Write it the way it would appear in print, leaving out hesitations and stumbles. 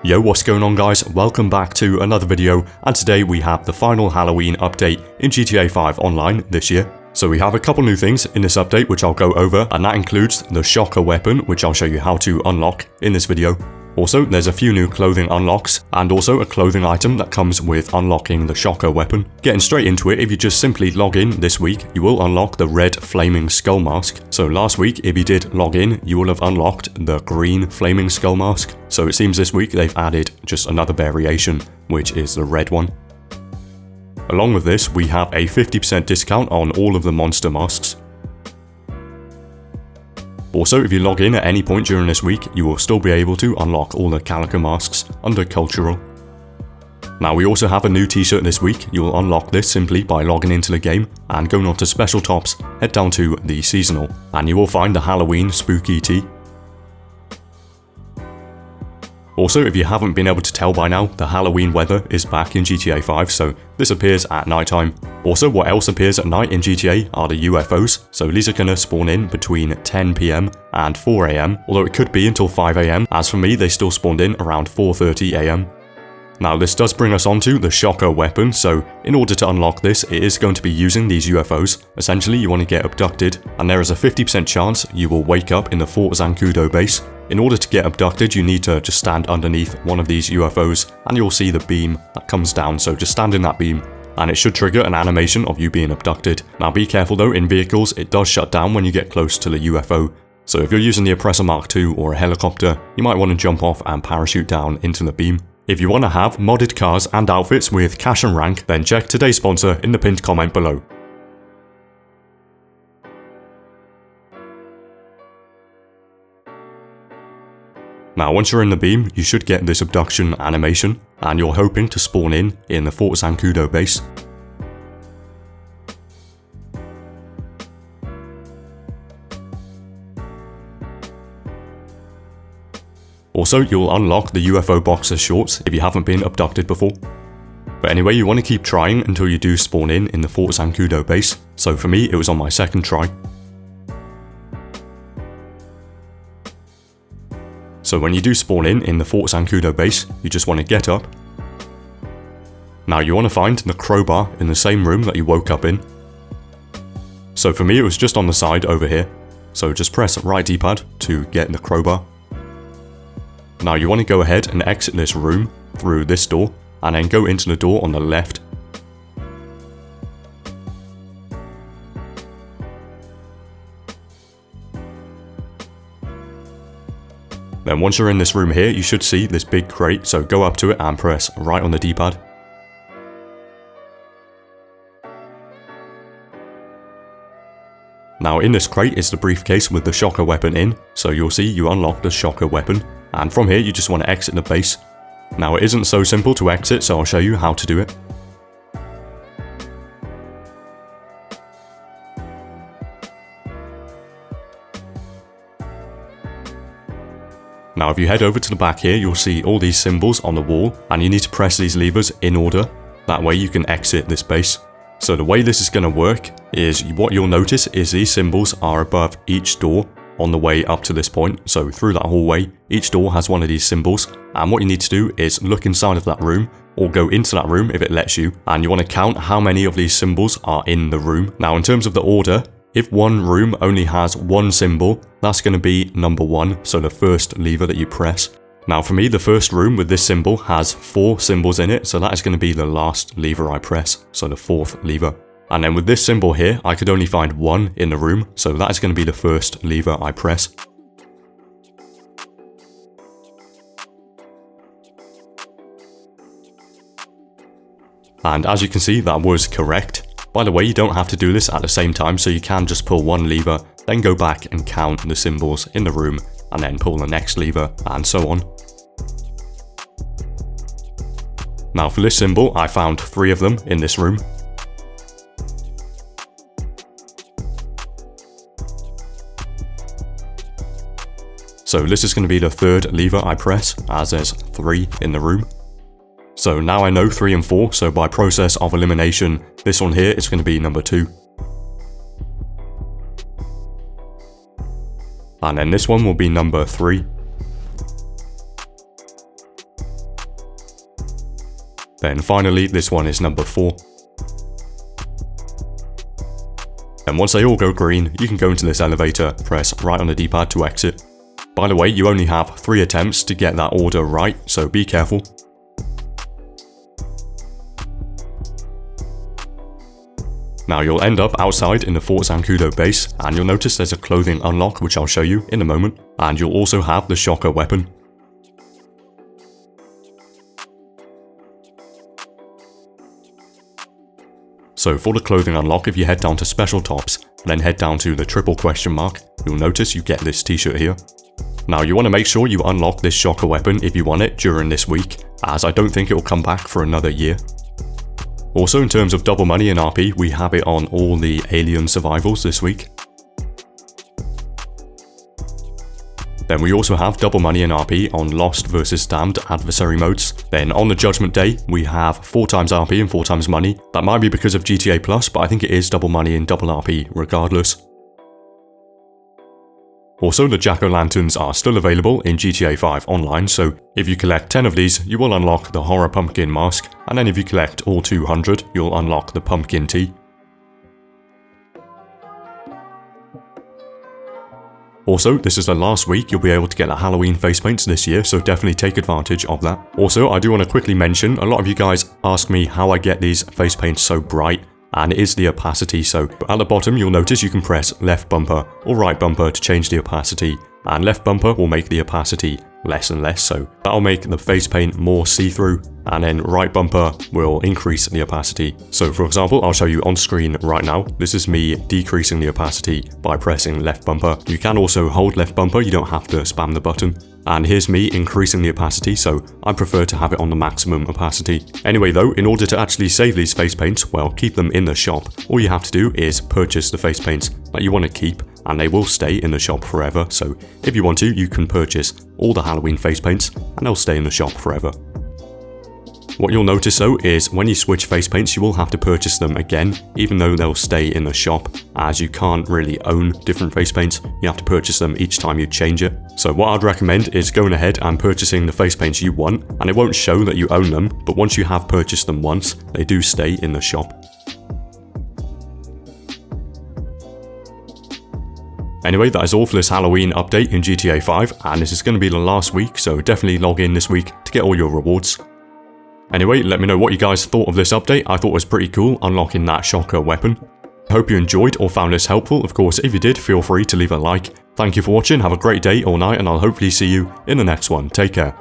Yo, what's going on guys? Welcome back to another video, and today we have the final Halloween update in GTA 5 Online this year. So we have a couple new things in this update which I'll go over, and that includes the shocker weapon, which I'll show you how to unlock in this video. Also, there's a few new clothing unlocks, and also a clothing item that comes with unlocking the shocker weapon. Getting straight into it, if you just simply log in this week, you will unlock the red flaming skull mask. So last week, if you did log in, you will have unlocked the green flaming skull mask. So it seems this week they've added just another variation, which is the red one. Along with this, we have a 50% discount on all of the monster masks. Also, if you log in at any point during this week, you will still be able to unlock all the calico masks under cultural. Now, we also have a new t-shirt this week. You will unlock this simply by logging into the game and going on to special tops, head down to the seasonal, and you will find the Halloween spooky tee. Also, if you haven't been able to tell by now, the Halloween weather is back in GTA 5, so this appears at night time. Also, what else appears at night in GTA are the UFOs, so these are going to spawn in between 10 PM and 4 AM, although it could be until 5 AM, as for me they still spawned in around 4:30 AM. Now this does bring us on to the shocker weapon, so in order to unlock this, it is going to be using these UFOs. Essentially, you want to get abducted, and there is a 50% chance you will wake up in the Fort Zancudo base. In order to get abducted, you need to just stand underneath one of these UFOs, and you'll see the beam that comes down, so just stand in that beam, and it should trigger an animation of you being abducted. Now be careful though, in vehicles it does shut down when you get close to the UFO, so if you're using the Oppressor Mark II or a helicopter, you might want to jump off and parachute down into the beam. If you want to have modded cars and outfits with cash and rank, then check today's sponsor in the pinned comment below. Now once you're in the beam, you should get this abduction animation, and you're hoping to spawn in the Fort Zancudo base. Also, you'll unlock the UFO boxer shorts if you haven't been abducted before. But anyway, you want to keep trying until you do spawn in the Fort Zancudo base. So for me, it was on my second try. So when you do spawn in the Fort Zancudo base, you just want to get up. Now you want to find the crowbar in the same room that you woke up in. So for me, it was just on the side over here. So just press right D-pad to get the crowbar. Now you want to go ahead and exit this room through this door, and then go into the door on the left. Then once you're in this room here, you should see this big crate, so go up to it and press right on the D-pad. Now in this crate is the briefcase with the shocker weapon in, so you'll see you unlock the shocker weapon, and from here you just want to exit the base. Now it isn't so simple to exit, so I'll show you how to do it. Now if you head over to the back here, you'll see all these symbols on the wall, and you need to press these levers in order. That way you can exit this base. So the way this is going to work is, what you'll notice is these symbols are above each door on the way up to this point. So through that hallway, each door has one of these symbols, and what you need to do is look inside of that room, or go into that room if it lets you, and you want to count how many of these symbols are in the room. Now in terms of the order, if one room only has one symbol, that's going to be number 1, so the first lever that you press. Now for me, the first room with this symbol has 4 symbols in it, so that is going to be the last lever I press, so the 4th lever. And then with this symbol here, I could only find 1 in the room, so that is going to be the first lever I press. And as you can see, that was correct. By the way, you don't have to do this at the same time, so you can just pull one lever, then go back and count the symbols in the room, and then pull the next lever, and so on. Now for this symbol, I found 3 of them in this room. So this is going to be the 3rd lever I press, as there's 3 in the room. So now I know 3 and 4, so by process of elimination, this one here is going to be number 2. And then this one will be number 3. Then finally, this one is number 4. And once they all go green, you can go into this elevator, press right on the D-pad to exit. By the way, you only have 3 attempts to get that order right, so be careful. Now you'll end up outside in the Fort Zancudo base, and you'll notice there's a clothing unlock which I'll show you in a moment, and you'll also have the shocker weapon. So for the clothing unlock, if you head down to special tops, and then head down to the triple question mark, you'll notice you get this t-shirt here. Now you want to make sure you unlock this shocker weapon if you want it during this week, as I don't think it will come back for another year. Also in terms of double money in RP, we have it on all the alien survivals this week. Then we also have double money in RP on Lost vs Damned adversary modes. Then on the Judgment Day, we have 4 times RP and 4 times money. That might be because of GTA Plus, but I think it is double money and double RP regardless. Also, the Jack-o'-lanterns are still available in GTA 5 online, so if you collect 10 of these, you will unlock the horror pumpkin mask, and then if you collect all 200, you'll unlock the pumpkin tee. Also, this is the last week you'll be able to get the Halloween face paints this year, so definitely take advantage of that. Also, I do want to quickly mention, a lot of you guys ask me how I get these face paints so bright, and it is the opacity. So at the bottom you'll notice you can press left bumper or right bumper to change the opacity, and left bumper will make the opacity less and less, so that'll make the face paint more see-through, and then right bumper will increase the opacity. So for example, I'll show you on screen right now. This is me decreasing the opacity by pressing left bumper. You can also hold left bumper, you don't have to spam the button. And here's me increasing the opacity, so I prefer to have it on the maximum opacity. Anyway though, in order to actually save these face paints, well, keep them in the shop, all you have to do is purchase the face paints that you want to keep, and they will stay in the shop forever. So if you want to, you can purchase all the Halloween face paints and they'll stay in the shop forever. What you'll notice though is when you switch face paints, you will have to purchase them again, even though they'll stay in the shop, as you can't really own different face paints. You have to purchase them each time you change it. So what I'd recommend is going ahead and purchasing the face paints you want, and it won't show that you own them, but once you have purchased them once, they do stay in the shop. Anyway, that is all for this Halloween update in GTA 5, and this is going to be the last week, so definitely log in this week to get all your rewards. Anyway, let me know what you guys thought of this update. I thought it was pretty cool, unlocking that shocker weapon. I hope you enjoyed or found this helpful. Of course, if you did, feel free to leave a like. Thank you for watching, have a great day or night, and I'll hopefully see you in the next one. Take care.